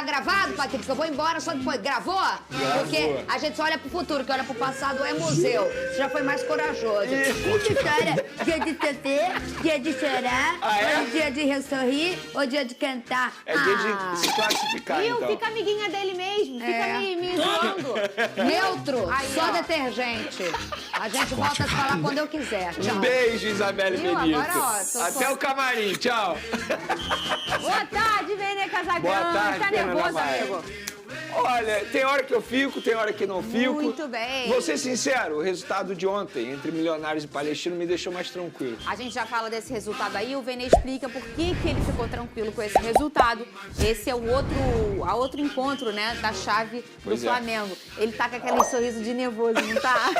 gravado, Patrick? Eu vou embora só depois. Gravou? Porque a gente só olha pro futuro, que olha pro passado é museu. Você já foi mais corajoso. Dia de cantar, dia de chorar, ou dia de sorrir, ou dia de cantar. É dia de se classificar, então. Fica amiguinha dele mesmo, fica me zoando. Neutro, só detergente. A gente volta a se falar quando eu quiser. Tchau. Um beijo, Isabelle Benito. Agora, ó, Até o camarim, tchau. Boa tarde, Vene Casagrande. Boa tarde, Tá Fernanda nervoso, Maia. amigo? Olha, tem hora que eu fico, tem hora que não fico. Muito bem. Vou ser sincero, o resultado de ontem, entre Milionários e Palestino, me deixou mais tranquilo. A gente já fala desse resultado aí, o Vene explica por que ele ficou tranquilo com esse resultado. Esse é o outro encontro, né, da chave do Flamengo. Ele tá com aquele sorriso de nervoso, não tá?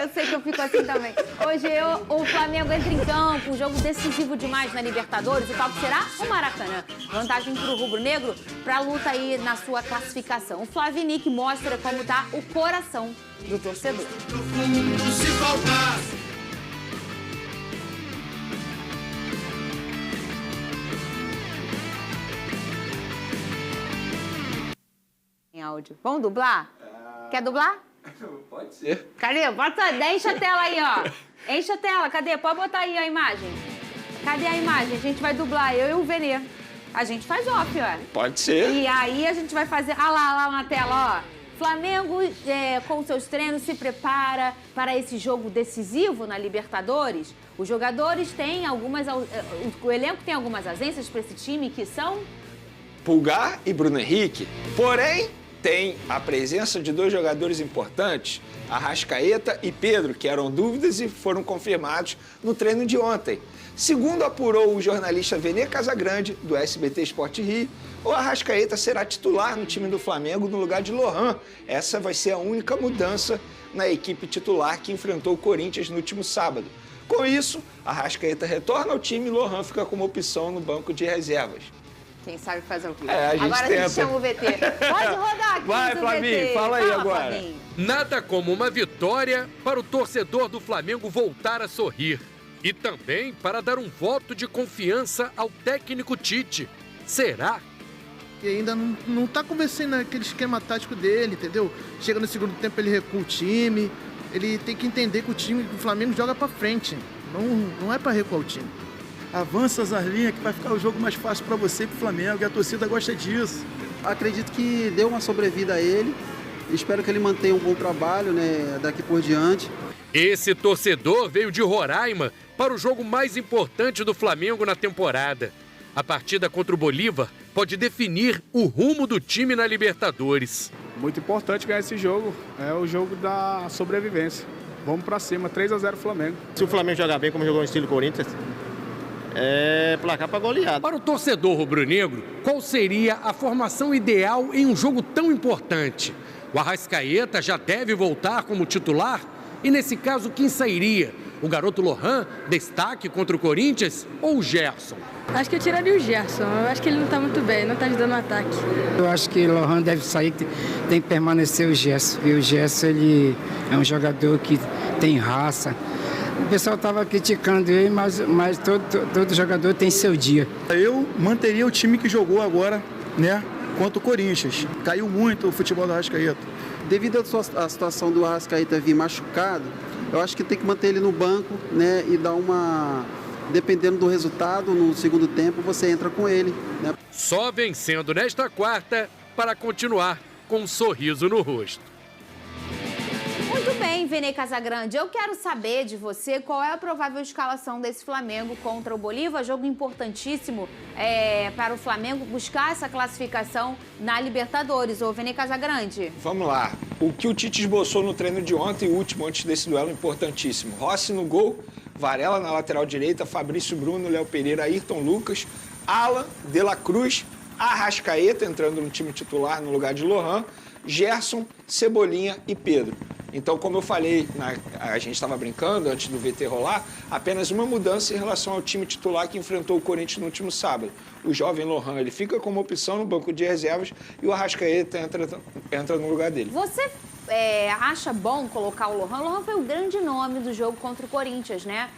Eu sei que eu fico assim também. Hoje o Flamengo entra em campo, um jogo decisivo demais na Libertadores. O palco será o Maracanã. Vantagem pro rubro-negro pra luta aí na sua classificação. O Flavinic mostra como tá o coração do torcedor. Se faltar. Em áudio. Vamos dublar? Quer dublar? Pode ser. Cadê? Bota, enche a tela aí, ó. Enche a tela, cadê? Pode botar aí a imagem. Cadê a imagem? A gente vai dublar, eu e o Vene. A gente faz off, ó. Pode ser. E aí a gente vai fazer... Ah lá na tela, ó. Flamengo, com seus treinos, se prepara para esse jogo decisivo na Libertadores. Os jogadores têm algumas... O elenco tem algumas ausências para esse time que são... Pulgar e Bruno Henrique. Porém, tem a presença de dois jogadores importantes, Arrascaeta e Pedro, que eram dúvidas e foram confirmados no treino de ontem. Segundo apurou o jornalista Vene Casagrande, do SBT Sport Rio, o Arrascaeta será titular no time do Flamengo no lugar de Lohan. Essa vai ser a única mudança na equipe titular que enfrentou o Corinthians no último sábado. Com isso, Arrascaeta retorna ao time e Lohan fica como opção no banco de reservas. Quem sabe fazer o quê? A gente agora tenta. a gente chama o VT. Pode rodar aqui. Vai, Flavinho, fala aí agora. Flavinho. Nada como uma vitória para o torcedor do Flamengo voltar a sorrir. E também para dar um voto de confiança ao técnico Tite. Será? E ainda não tá convencendo aquele esquema tático dele, entendeu? Chega no segundo tempo, ele recua o time. Ele tem que entender que o Flamengo joga pra frente. Não é pra recuar o time. Avança as linhas que vai ficar o jogo mais fácil para você e pro Flamengo. E a torcida gosta disso. Acredito que deu uma sobrevida a ele. Espero que ele mantenha um bom trabalho, né, daqui por diante. Esse torcedor veio de Roraima para o jogo mais importante do Flamengo na temporada. A partida contra o Bolívar pode definir o rumo do time na Libertadores. Muito importante ganhar esse jogo. É o jogo da sobrevivência. Vamos pra cima, 3-0 Flamengo. Se o Flamengo jogar bem como jogou no estilo Corinthians, é placar para goleada. Para o torcedor rubro-negro, qual seria a formação ideal em um jogo tão importante? O Arrascaeta já deve voltar como titular? E nesse caso, quem sairia? O garoto Lohan, destaque contra o Corinthians, ou o Gerson? Acho que eu tiraria o Gerson. Eu acho que ele não está muito bem, não está ajudando no ataque. Eu acho que o Lohan deve sair, tem que permanecer o Gerson. E o Gerson, ele é um jogador que tem raça. O pessoal estava criticando ele, mas todo jogador tem seu dia. Eu manteria o time que jogou agora, né, contra o Corinthians. Caiu muito o futebol do Arrascaeta. Devido à situação do Arrascaeta vir machucado, eu acho que tem que manter ele no banco, né, e dar uma... Dependendo do resultado, no segundo tempo, você entra com ele, né? Só vencendo nesta quarta para continuar com um sorriso no rosto. Muito bem, Vene Casagrande. Eu quero saber de você qual é a provável escalação desse Flamengo contra o Bolívar. Jogo importantíssimo para o Flamengo buscar essa classificação na Libertadores. Ô, Vene Casagrande. Vamos lá. O que o Tite esboçou no treino de ontem, o último antes desse duelo importantíssimo. Rossi no gol, Varela na lateral direita, Fabrício Bruno, Léo Pereira, Ayrton Lucas, Alan, De La Cruz, Arrascaeta entrando no time titular no lugar de Lohan, Gerson, Cebolinha e Pedro. Então, como eu falei, a gente estava brincando antes do VT rolar, apenas uma mudança em relação ao time titular que enfrentou o Corinthians no último sábado. O jovem Lohan, ele fica como opção no banco de reservas e o Arrascaeta entra no lugar dele. Você acha bom colocar o Lohan? O Lohan foi o grande nome do jogo contra o Corinthians, né?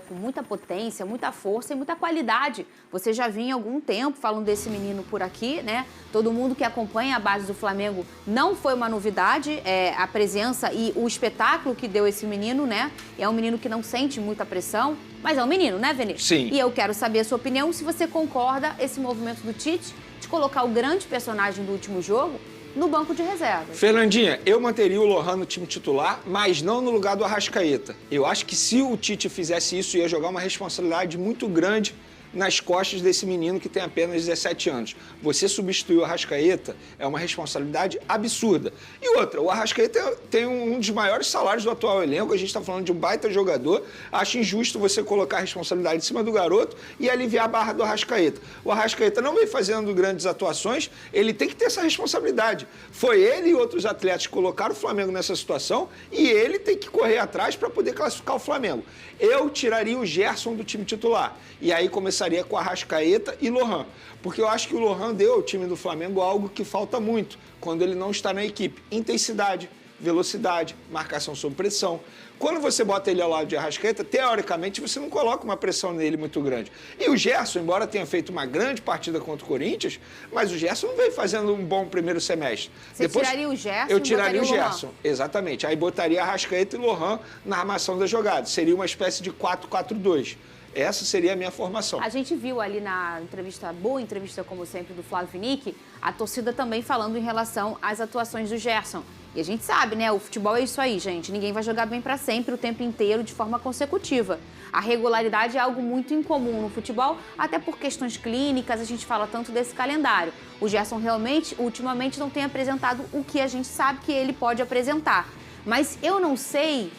Com muita potência, muita força e muita qualidade. Você já vinha há algum tempo falando desse menino por aqui, né? Todo mundo que acompanha a base do Flamengo não foi uma novidade, a presença e o espetáculo que deu esse menino, né? É um menino que não sente muita pressão, mas é um menino, né, Vinícius? Sim. E eu quero saber a sua opinião, se você concorda esse movimento do Tite de colocar o grande personagem do último jogo no banco de reservas. Fernandinha, eu manteria o Lohan no time titular, mas não no lugar do Arrascaeta. Eu acho que se o Tite fizesse isso, ia jogar uma responsabilidade muito grande nas costas desse menino que tem apenas 17 anos. Você substituir o Arrascaeta é uma responsabilidade absurda. E outra, o Arrascaeta tem um dos maiores salários do atual elenco, a gente está falando de um baita jogador, acho injusto você colocar a responsabilidade em cima do garoto e aliviar a barra do Arrascaeta. O Arrascaeta não vem fazendo grandes atuações, ele tem que ter essa responsabilidade. Foi ele e outros atletas que colocaram o Flamengo nessa situação e ele tem que correr atrás para poder classificar o Flamengo. Eu tiraria o Gerson do time titular e aí começaria com Arrascaeta e Lohan, porque eu acho que o Lohan deu ao time do Flamengo algo que falta muito quando ele não está na equipe: intensidade, velocidade, marcação sob pressão. Quando você bota ele ao lado de Arrascaeta, teoricamente você não coloca uma pressão nele muito grande. E o Gerson, embora tenha feito uma grande partida contra o Corinthians, mas o Gerson não veio fazendo um bom primeiro semestre. Você tiraria o Gerson? Eu tiraria o Gerson, exatamente. Aí botaria Arrascaeta e Lohan na armação da jogada. Seria uma espécie de 4-4-2. Essa seria a minha formação. A gente viu ali na entrevista, boa entrevista como sempre, do Flávio Vinick, a torcida também falando em relação às atuações do Gerson. E a gente sabe, né? O futebol é isso aí, gente. Ninguém vai jogar bem pra sempre, o tempo inteiro, de forma consecutiva. A regularidade é algo muito incomum no futebol, até por questões clínicas, a gente fala tanto desse calendário. O Gerson realmente, ultimamente, não tem apresentado o que a gente sabe que ele pode apresentar. Mas eu não sei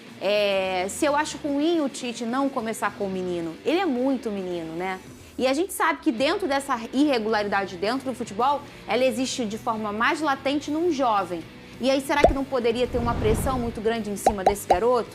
se eu acho ruim o Tite não começar com o menino. Ele é muito menino, né? E a gente sabe que dentro dessa irregularidade dentro do futebol, ela existe de forma mais latente num jovem. E aí, será que não poderia ter uma pressão muito grande em cima desse garoto?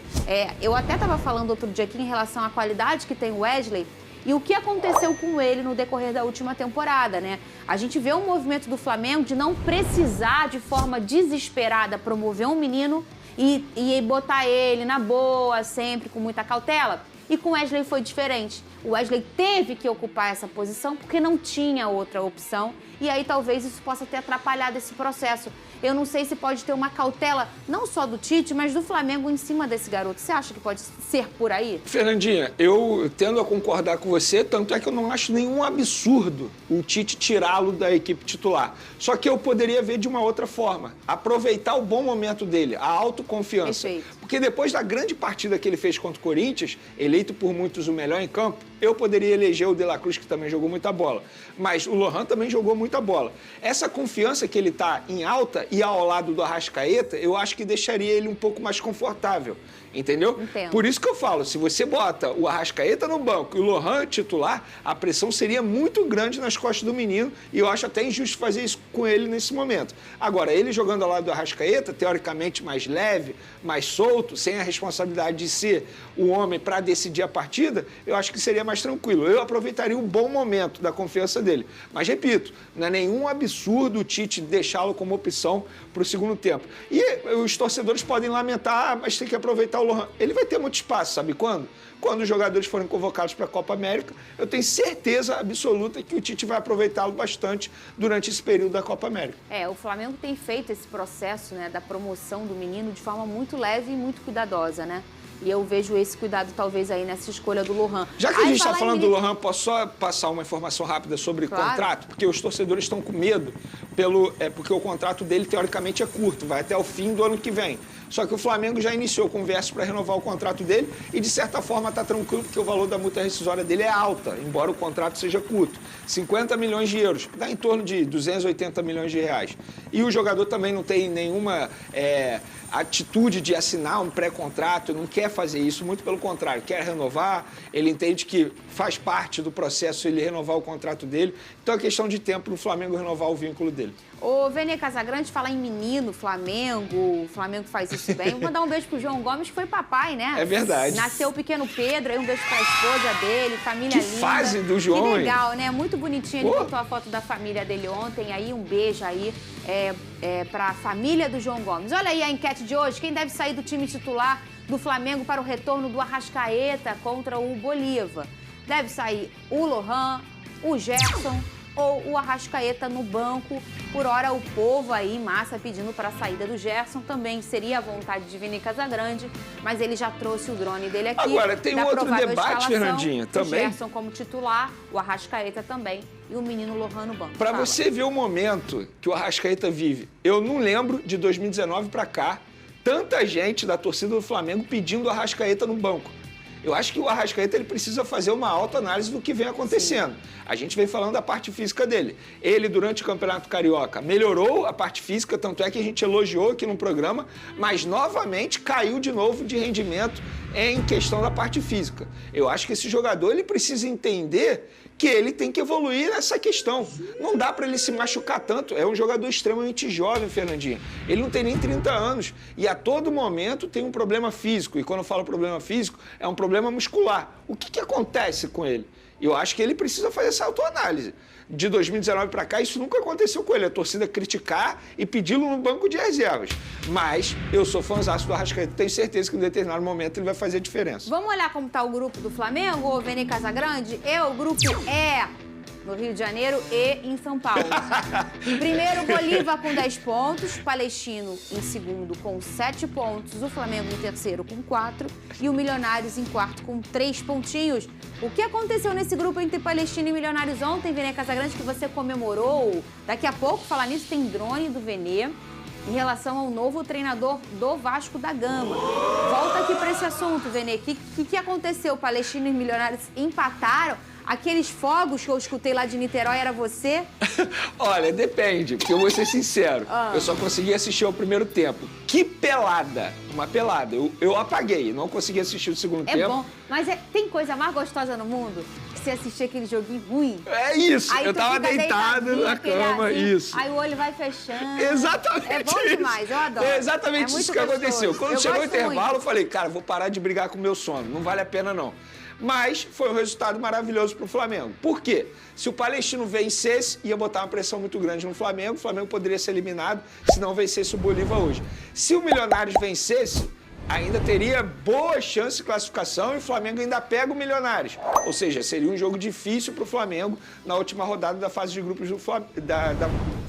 Eu até estava falando outro dia aqui em relação à qualidade que tem o Wesley e o que aconteceu com ele no decorrer da última temporada, né? A gente vê um movimento do Flamengo de não precisar, de forma desesperada, promover um menino e botar ele na boa, sempre com muita cautela. E com o Wesley foi diferente. O Wesley teve que ocupar essa posição porque não tinha outra opção. E aí talvez isso possa ter atrapalhado esse processo. Eu não sei se pode ter uma cautela, não só do Tite, mas do Flamengo em cima desse garoto. Você acha que pode ser por aí? Fernandinha, eu tendo a concordar com você, tanto é que eu não acho nenhum absurdo o Tite tirá-lo da equipe titular. Só que eu poderia ver de uma outra forma. Aproveitar o bom momento dele, a autoconfiança. Perfeito. Porque depois da grande partida que ele fez contra o Corinthians, eleito por muitos o melhor em campo, eu poderia eleger o De La Cruz, que também jogou muita bola. Mas o Lohan também jogou muita bola. Essa confiança que ele está em alta e ao lado do Arrascaeta, eu acho que deixaria ele um pouco mais confortável. Entendeu? Entendo. Por isso que eu falo, se você bota o Arrascaeta no banco e o Lohan titular, a pressão seria muito grande nas costas do menino e eu acho até injusto fazer isso com ele nesse momento. Agora, ele jogando ao lado do Arrascaeta, teoricamente mais leve, mais solto, sem a responsabilidade de ser o homem para decidir a partida, eu acho que seria mais tranquilo. Eu aproveitaria um bom momento da confiança dele. Mas, repito, não é nenhum absurdo o Tite deixá-lo como opção para o segundo tempo. E os torcedores podem lamentar, mas tem que aproveitar o Lohan. Ele vai ter muito espaço, sabe quando? Quando os jogadores forem convocados para a Copa América, eu tenho certeza absoluta que o Tite vai aproveitá-lo bastante durante esse período da Copa América. O Flamengo tem feito esse processo, né, da promoção do menino de forma muito leve e muito cuidadosa, né? E eu vejo esse cuidado, talvez, aí nessa escolha do Lohan. Já que a gente está falando do Lohan, posso só passar uma informação rápida sobre o contrato? Porque os torcedores estão com medo, porque o contrato dele, teoricamente, é curto, vai até o fim do ano que vem. Só que o Flamengo já iniciou conversa para renovar o contrato dele e, de certa forma, está tranquilo, porque o valor da multa rescisória dele é alta, embora o contrato seja curto. 50 milhões de euros, que dá em torno de 280 milhões de reais. E o jogador também não tem nenhuma atitude de assinar um pré-contrato, não quer fazer isso, muito pelo contrário, quer renovar, ele entende que faz parte do processo ele renovar o contrato dele, então é questão de tempo para o Flamengo renovar o vínculo dele. O Vene Casagrande fala em menino, Flamengo, o Flamengo faz isso bem. Vou mandar um beijo pro João Gomes, que foi papai, né? É verdade. Nasceu o pequeno Pedro, aí um beijo pra esposa dele, família linda. Que fase do João, Que legal, hein? né? Muito bonitinho. Ele botou a foto da família dele ontem, aí um beijo aí pra família do João Gomes. Olha aí a enquete de hoje, quem deve sair do time titular do Flamengo para o retorno do Arrascaeta contra o Bolívar? Deve sair o Lohan, o Gerson ou o Arrascaeta no banco. Por hora, o povo aí, massa, pedindo para a saída do Gerson. Também seria a vontade de Vini Casagrande, mas ele já trouxe o drone dele aqui. Agora, tem um outro debate, Fernandinha, também. O Gerson como titular, o Arrascaeta também e o menino Lohan no banco. Para você ver o momento que o Arrascaeta vive, eu não lembro de 2019 para cá, tanta gente da torcida do Flamengo pedindo o Arrascaeta no banco. Eu acho que o Arrascaeta ele precisa fazer uma autoanálise do que vem acontecendo. Sim. A gente vem falando da parte física dele. Ele, durante o Campeonato Carioca, melhorou a parte física, tanto é que a gente elogiou aqui no programa, mas novamente caiu de novo de rendimento em questão da parte física. Eu acho que esse jogador ele precisa entender que ele tem que evoluir nessa questão. Não dá para ele se machucar tanto. É um jogador extremamente jovem, Fernandinha. Ele não tem nem 30 anos e a todo momento tem um problema físico. E quando eu falo problema físico, é um problema muscular. O que acontece com ele? Eu acho que ele precisa fazer essa autoanálise. De 2019 para cá, isso nunca aconteceu com ele. A torcida criticar e pedi-lo no banco de reservas. Mas eu sou fãzaço do Arrascaeta. Tenho certeza que em determinado momento ele vai fazer a diferença. Vamos olhar como está o grupo do Flamengo, ô Vini Casagrande? O grupo no Rio de Janeiro e em São Paulo. Primeiro, Bolívar com 10 pontos, Palestino em segundo com 7 pontos, o Flamengo em terceiro com 4 e o Milionários em quarto com 3 pontinhos. O que aconteceu nesse grupo entre Palestino e Milionários ontem, Vene Casagrande, que você comemorou? Daqui a pouco, falar nisso, tem drone do Vene em relação ao novo treinador do Vasco da Gama. Volta aqui para esse assunto, Vene. O que aconteceu? Palestino e Milionários empataram? Aqueles fogos que eu escutei lá de Niterói, era você? Olha, depende, porque eu vou ser sincero. Eu só consegui assistir ao primeiro tempo. Que pelada! Uma pelada. Eu apaguei, não consegui assistir o segundo tempo. É bom, mas tem coisa mais gostosa no mundo que você assistir aquele joguinho ruim. É isso, aí eu tava deitado na cama, isso. Aí o olho vai fechando. Exatamente. É bom demais, eu adoro. É exatamente isso que aconteceu. Quando chegou o intervalo, eu falei, cara, vou parar de brigar com o meu sono, não vale a pena não. Mas foi um resultado maravilhoso para o Flamengo. Por quê? Se o Palestino vencesse, ia botar uma pressão muito grande no Flamengo, o Flamengo poderia ser eliminado se não vencesse o Bolívar hoje. Se o Milionários vencesse, ainda teria boa chance de classificação e o Flamengo ainda pega o Milionários. Ou seja, seria um jogo difícil para o Flamengo na última rodada da fase de grupos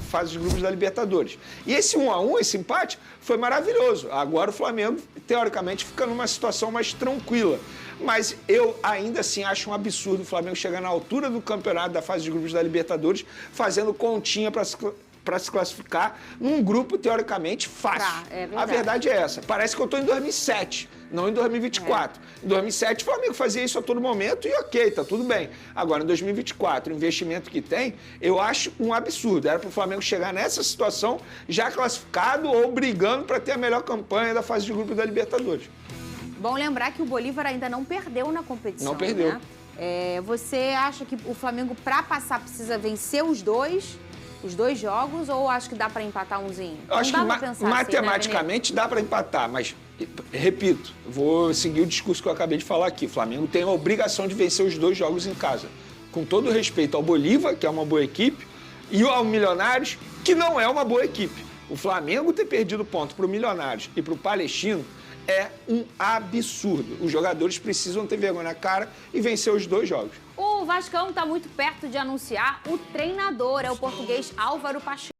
fase de grupos da Libertadores. E esse 1-1, esse empate, foi maravilhoso. Agora o Flamengo, teoricamente, fica numa situação mais tranquila. Mas eu ainda assim acho um absurdo o Flamengo chegar na altura do campeonato da fase de grupos da Libertadores fazendo continha para se classificar num grupo teoricamente fácil. A verdade é essa. Parece que eu estou em 2007, não em 2024. Em 2007 o Flamengo fazia isso a todo momento e ok, tá tudo bem. Agora em 2024, o investimento que tem, eu acho um absurdo. Era para o Flamengo chegar nessa situação já classificado ou brigando para ter a melhor campanha da fase de grupos da Libertadores. Bom lembrar que o Bolívar ainda não perdeu na competição. Não perdeu. Né? Você acha que o Flamengo, para passar, precisa vencer os dois jogos ou acho que dá para empatar umzinho? Eu acho que matematicamente dá para empatar, mas, repito, vou seguir o discurso que eu acabei de falar aqui. O Flamengo tem a obrigação de vencer os 2 jogos em casa. Com todo o respeito ao Bolívar, que é uma boa equipe, e ao Milionários, que não é uma boa equipe. O Flamengo ter perdido ponto para o Milionários e para o Palestino é um absurdo. Os jogadores precisam ter vergonha na cara e vencer os 2 jogos. O Vascão está muito perto de anunciar o treinador, é o português Álvaro Pacheco.